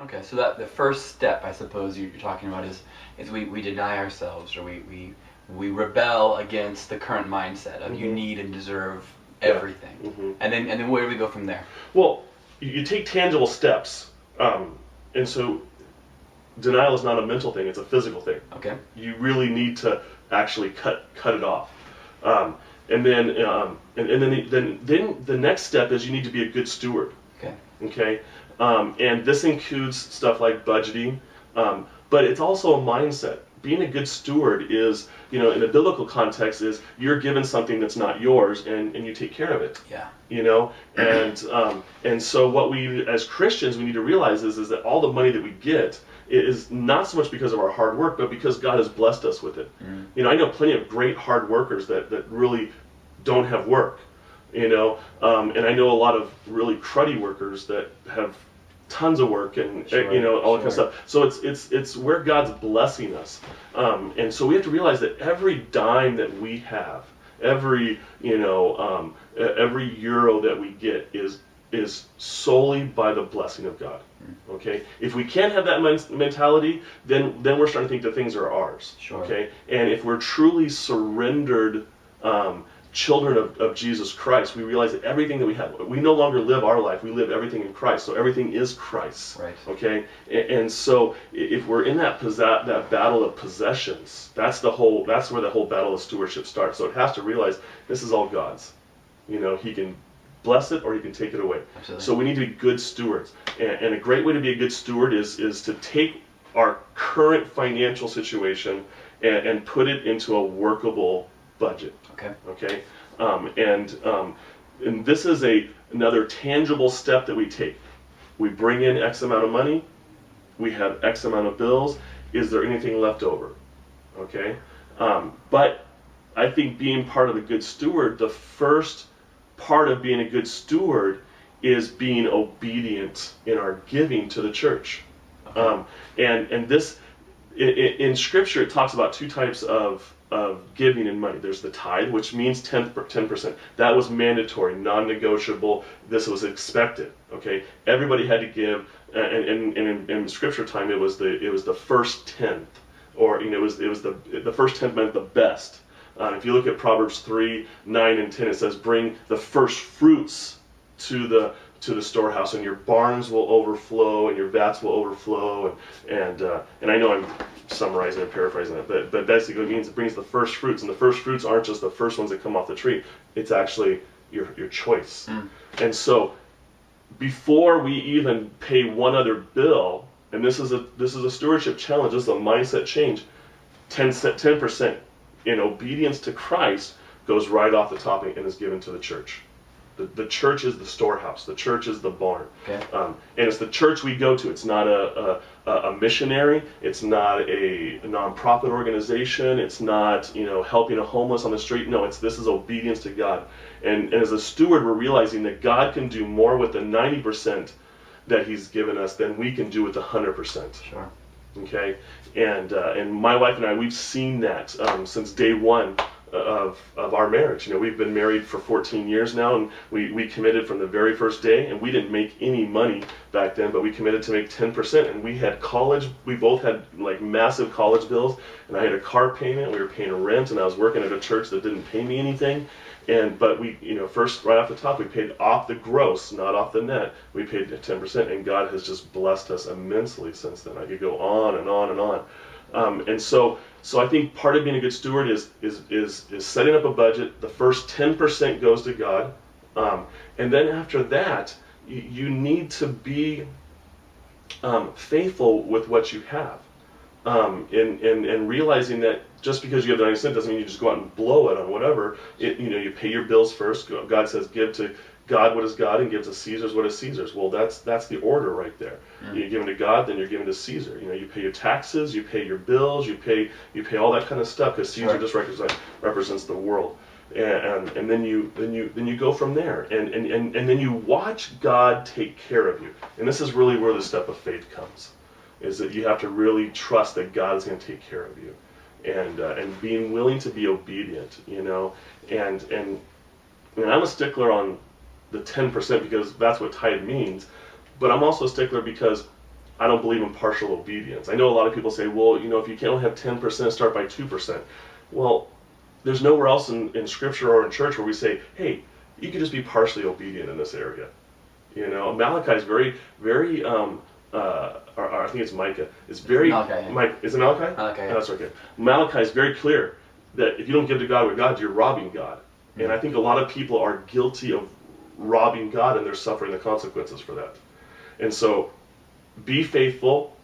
Okay, so that the first step, I suppose you're talking about is we deny ourselves, or we rebel against the current mindset of you need and deserve everything, and then where do we go from there? Well, you take tangible steps, and so denial is not a mental thing; it's a physical thing. Okay. You really need to actually cut it off, and then the next step is you need to be a good steward. Okay. Okay, and this includes stuff like budgeting, but it's also a mindset. Being a good steward is, in a biblical context, is you're given something that's not yours, and you take care of it. Yeah. And so what we as Christians we need to realize is that all the money that we get is not so much because of our hard work, but because God has blessed us with it. I know plenty of great hard workers that really don't have work. And I know a lot of really cruddy workers that have tons of work and all that kind of stuff. So it's where God's blessing us, and so we have to realize that every dime that we have, every euro that we get is solely by the blessing of God. Okay, if we can't have that mentality, then we're starting to think that things are ours. Sure. Okay, and if we're truly surrendered children of Jesus Christ, we realize that everything that we have, we no longer live our life, we live everything in Christ. So everything is Christ. Right. Okay, and so if we're in that battle of possessions, that's where the whole battle of stewardship starts. So it has to realize this is all God's. He can bless it or he can take it away. Absolutely. So we need to be good stewards, and a great way to be a good steward is to take our current financial situation and put it into a workable budget. Okay. And this is another tangible step that we take. We bring in X amount of money. We have X amount of bills. Is there anything left over? Okay. But I think being part of a good steward, the first part of being a good steward is being obedient in our giving to the church. And this in Scripture it talks about two types of giving in money. There's the tithe, which means 10%. That was mandatory, non-negotiable. This was expected. Okay, everybody had to give, and in Scripture time, it was the first tenth, or it was the first tenth meant the best. If you look at Proverbs 3, 9, and 10, it says, "Bring the first fruits to the storehouse, and your barns will overflow, and your vats will overflow." And I know I'm summarizing and paraphrasing that, but basically it means it brings the first fruits, and the first fruits aren't just the first ones that come off the tree. It's actually your choice. And so before we even pay one other bill, and this is a stewardship challenge, this is a mindset change, 10% in obedience to Christ goes right off the top and is given to the church. The church is the storehouse. The church is the barn. Okay. And it's the church we go to. It's not a missionary. It's not a nonprofit organization. It's not helping a homeless on the street. No, this is obedience to God. And as a steward, we're realizing that God can do more with the 90% that He's given us than we can do with the 100%. Sure. Okay. And my wife and I, we've seen that since day one of our marriage. We've been married for 14 years now, and we committed from the very first day, and we didn't make any money back then, but we committed to make 10%, and we both had like massive college bills, and I had a car payment, we were paying rent, and I was working at a church that didn't pay me anything, but we, first right off the top, we paid off the gross, not off the net. We paid 10%, and God has just blessed us immensely since then. I could go on and on and on. And so I think part of being a good steward is setting up a budget. The first 10% goes to God, and then after that, you need to be faithful with what you have, and realizing that just because you have the 90% doesn't mean you just go out and blow it on whatever. You pay your bills first. God says, give to God what is God, and give to Caesar's what is Caesar's. Well, that's the order right there. You're giving to God, then you're giving to Caesar. You pay your taxes, you pay your bills, you pay all that kind of stuff, because Caesar just represents the world. And then you go from there, and then you watch God take care of you. And this is really where the step of faith comes, is that you have to really trust that God is going to take care of you, and being willing to be obedient. And I'm a stickler on the 10% because that's what tithe means, but I'm also a stickler because I don't believe in partial obedience. I know a lot of people say, well, if you can't have 10%, start by 2%. Well, there's nowhere else in Scripture or in church where we say, hey, you can just be partially obedient in this area. Malachi is very, very, or I think it's Micah. It's very, Malachi, yeah. Is it Malachi? Malachi, yeah. Oh, that's okay. Malachi is very clear that if you don't give to God what God, you're robbing God. Mm-hmm. And I think a lot of people are guilty of robbing God, and they're suffering the consequences for that. And so, be faithful,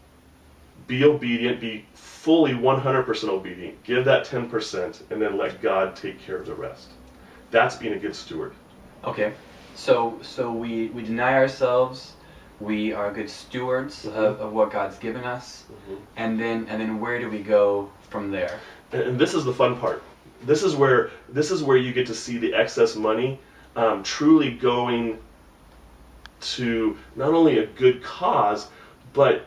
be obedient, be fully 100% obedient. Give that 10%, and then let God take care of the rest. That's being a good steward. Okay, so we deny ourselves. We are good stewards of what God's given us, and then where do we go from there? And this is the fun part. This is where you get to see the excess money truly going to not only a good cause, but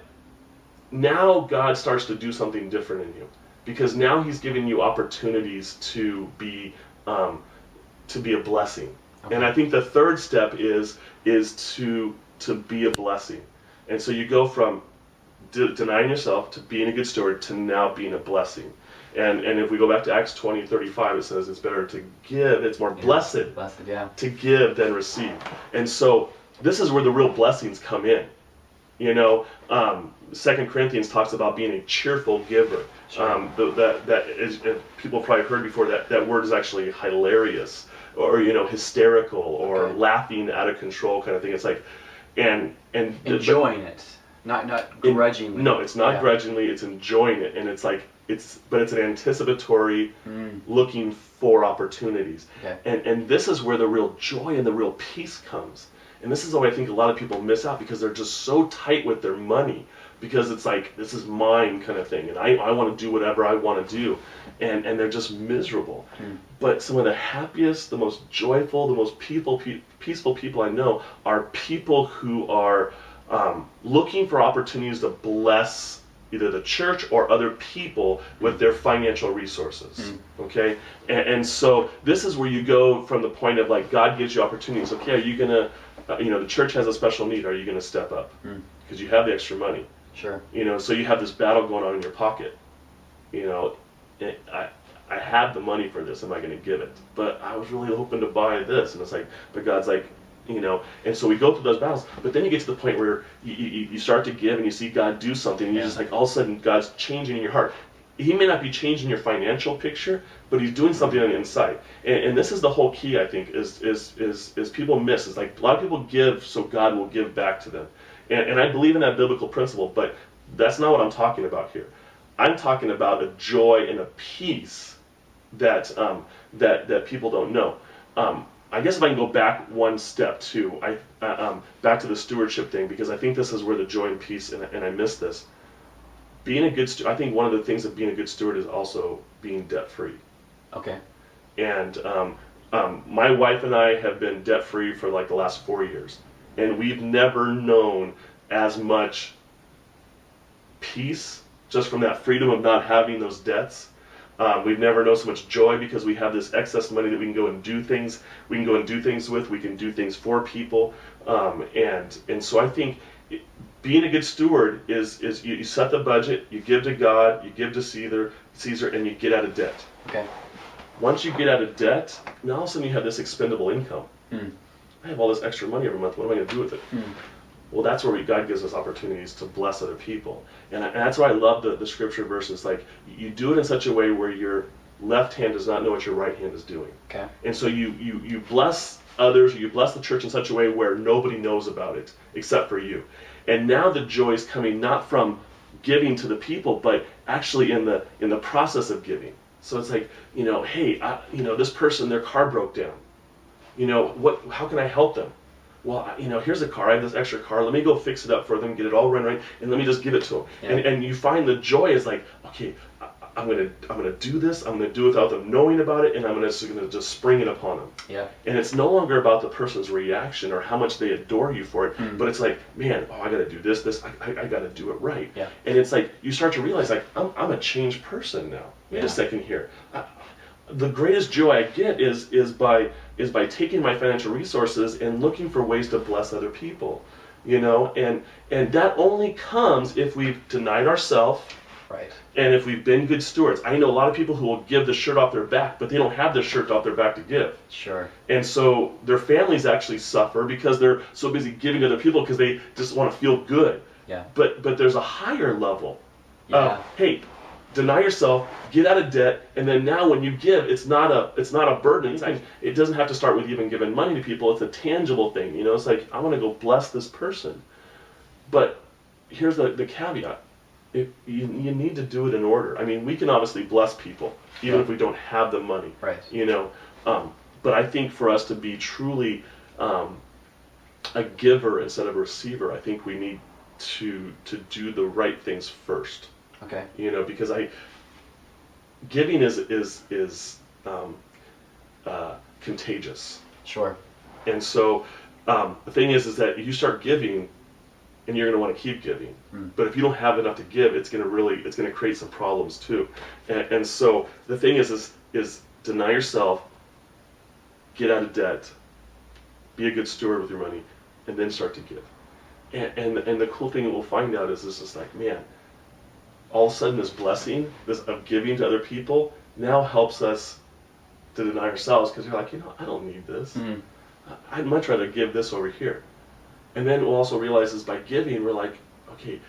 now God starts to do something different in you, because now He's giving you opportunities to be a blessing. Okay. And I think the third step is to be a blessing. And so you go from denying yourself to being a good steward to now being a blessing. And if we go back to Acts 20:35, it says it's better to give, it's more blessed to give than receive. And so this is where the real blessings come in. 2 Corinthians talks about being a cheerful giver. Sure. That is, people have probably heard before, that word is actually hilarious, or hysterical, or laughing out of control kind of thing. It's like, and enjoying it, not grudgingly. No, it's not grudgingly. It's enjoying it, and it's like it's an anticipatory, looking for opportunities. Okay. And this is where the real joy and the real peace comes. And this is why I think a lot of people miss out, because they're just so tight with their money, because it's like, this is mine kind of thing, and I want to do whatever I want to do, and they're just miserable. But some of the happiest, the most joyful, the most peaceful people I know are people who are looking for opportunities to bless either the church or other people with their financial resources. Okay? And so this is where you go from the point of, like, God gives you opportunities. Okay, are you going to, the church has a special need, are you going to step up? Because you have the extra money. Sure. So you have this battle going on in your pocket. I have the money for this, am I going to give it? But I was really hoping to buy this. And it's like, but God's like, and so we go through those battles, but then you get to the point where you start to give and you see God do something, and you're just like, all of a sudden God's changing in your heart. He may not be changing your financial picture, but He's doing something on the inside. And this is the whole key, I think, is people miss. It's like a lot of people give so God will give back to them. And I believe in that biblical principle, but that's not what I'm talking about here. I'm talking about a joy and a peace that people don't know. I guess if I can go back one step too, back to the stewardship thing, because I think this is where the joy and peace, and I missed this. Being a good steward, I think one of the things of being a good steward is also being debt-free. Okay. And my wife and I have been debt-free for like the last 4 years, and we've never known as much peace just from that freedom of not having those debts. We've never known so much joy because we have this excess money that we can go and do things. We can go and do things with. We can do things for people, and so I think being a good steward is you set the budget, you give to God, you give to Caesar, and you get out of debt. Okay. Once you get out of debt, now all of a sudden you have this expendable income. I have all this extra money every month. What am I going to do with it? Well, that's where God gives us opportunities to bless other people. And that's why I love the scripture verses. Like, you do it in such a way where your left hand does not know what your right hand is doing. Okay. And so you bless others, or you bless the church in such a way where nobody knows about it except for you. And now the joy is coming not from giving to the people, but actually in the process of giving. So it's like, hey, this person, their car broke down. How can I help them? Well, here's a car. I have this extra car. Let me go fix it up for them, get it all run right, and let me just give it to them. Yeah. And you find the joy is like, okay, I'm gonna do this. I'm gonna do it without them knowing about it, and I'm gonna just spring it upon them. Yeah. And it's no longer about the person's reaction or how much they adore you for it, but it's like, man, I gotta do this. I gotta do it right. Yeah. And it's like you start to realize, like, I'm a changed person now. Wait a second here. The greatest joy I get is by taking my financial resources and looking for ways to bless other people. You know, and that only comes if we've denied ourselves. Right. And if we've been good stewards. I know a lot of people who will give the shirt off their back, but they don't have the shirt off their back to give. Sure. And so their families actually suffer because they're so busy giving to other people because they just want to feel good. Yeah. But there's a higher level Yeah. of, hey, deny yourself, get out of debt, and then now when you give, it's not a burden. It doesn't have to start with even giving money to people. It's a tangible thing. You know, it's like, I want to go bless this person. But here's the caveat. You need to do it in order. I mean, we can obviously bless people, even if we don't have the money. Right. You know, but I think for us to be truly a giver instead of a receiver, I think we need to do the right things first. Okay. You know, because giving is contagious. Sure. And so the thing is that you start giving, and you're going to want to keep giving. But if you don't have enough to give, it's going to create some problems too. And so the thing is deny yourself, get out of debt, be a good steward with your money, and then start to give. And the cool thing that we'll find out is this is like, man, all of a sudden this blessing, this of giving to other people, now helps us to deny ourselves, because you're like, you know, I don't need this. I'd much rather give this over here. And then we'll also realize is by giving, we're like, okay,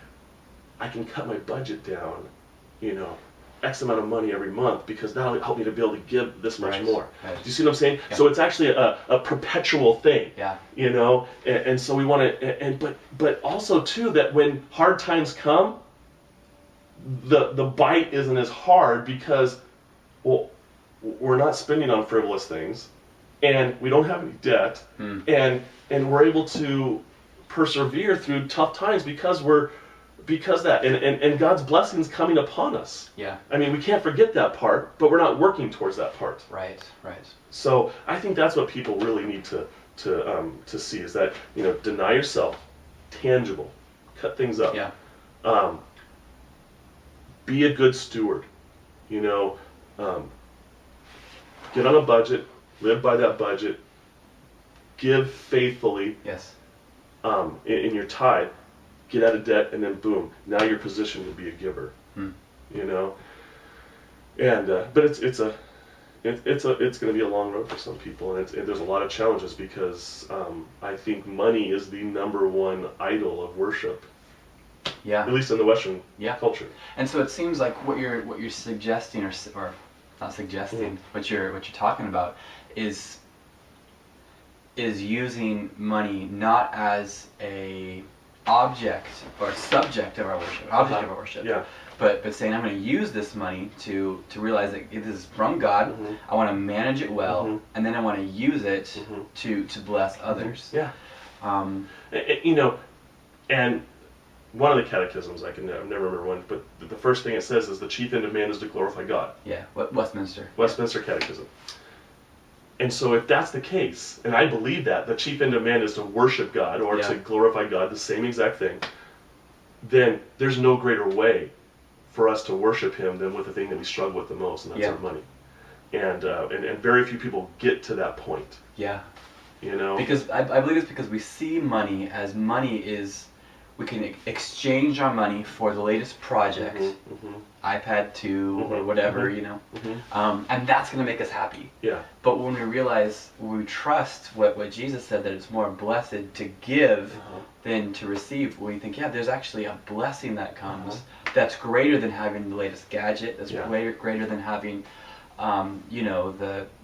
I can cut my budget down, you know, X amount of money every month, because that'll help me to be able to give this much more. Right. Do you see what I'm saying? Yeah. So it's actually a perpetual thing. Yeah. You know, and so we want to, but also too that when hard times come, the bite isn't as hard because, well, we're not spending on frivolous things, and we don't have any debt, and we're able to persevere through tough times because that and God's blessings coming upon us. Yeah. I mean, we can't forget that part, but we're not working towards that part. Right. So I think that's what people really need to see is that, you know, deny yourself, tangible, cut things up. Yeah. Be a good steward. You know, get on a budget, live by that budget, give faithfully. Yes. In your tithe, get out of debt, and then boom, now you're positioned to be a giver. You know, and but it's going to be a long road for some people, and there's a lot of challenges because I think money is the #1 idol of worship. Yeah. At least in the Western culture. And so it seems like what you're suggesting, or not suggesting, what you're talking about is using money not as a object or subject of our worship, of our worship. Yeah. But saying, I'm going to use this money to realize that it is from God. I want to manage it well, and then I want to use it to bless others. Yeah. You know, and one of the catechisms, I've never remember one, but the first thing it says is the chief end of man is to glorify God. Yeah. Westminster. Westminster Catechism. And so if that's the case, and I believe that, the chief end of man is to worship God or to glorify God, the same exact thing, then there's no greater way for us to worship Him than with the thing that we struggle with the most, and that's our money. And very few people get to that point. Yeah. You know? Because I believe it's because we see money as money is, we can exchange our money for the latest project, iPad 2 or whatever, you know, and that's going to make us happy. Yeah. But when we realize, when we trust what Jesus said, that it's more blessed to give than to receive, we think, there's actually a blessing that comes that's greater than having the latest gadget, that's greater than having, you know,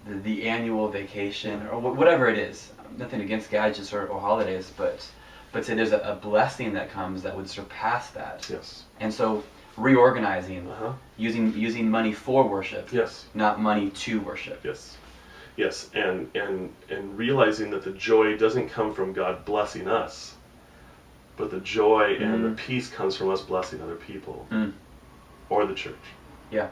the annual vacation or whatever it is. Nothing against gadgets or holidays, but say there's a blessing that comes that would surpass that. Yes. And so reorganizing, using money for worship, not money to worship. Yes. Yes, and realizing that the joy doesn't come from God blessing us, but the joy and the peace comes from us blessing other people or the church. Yeah.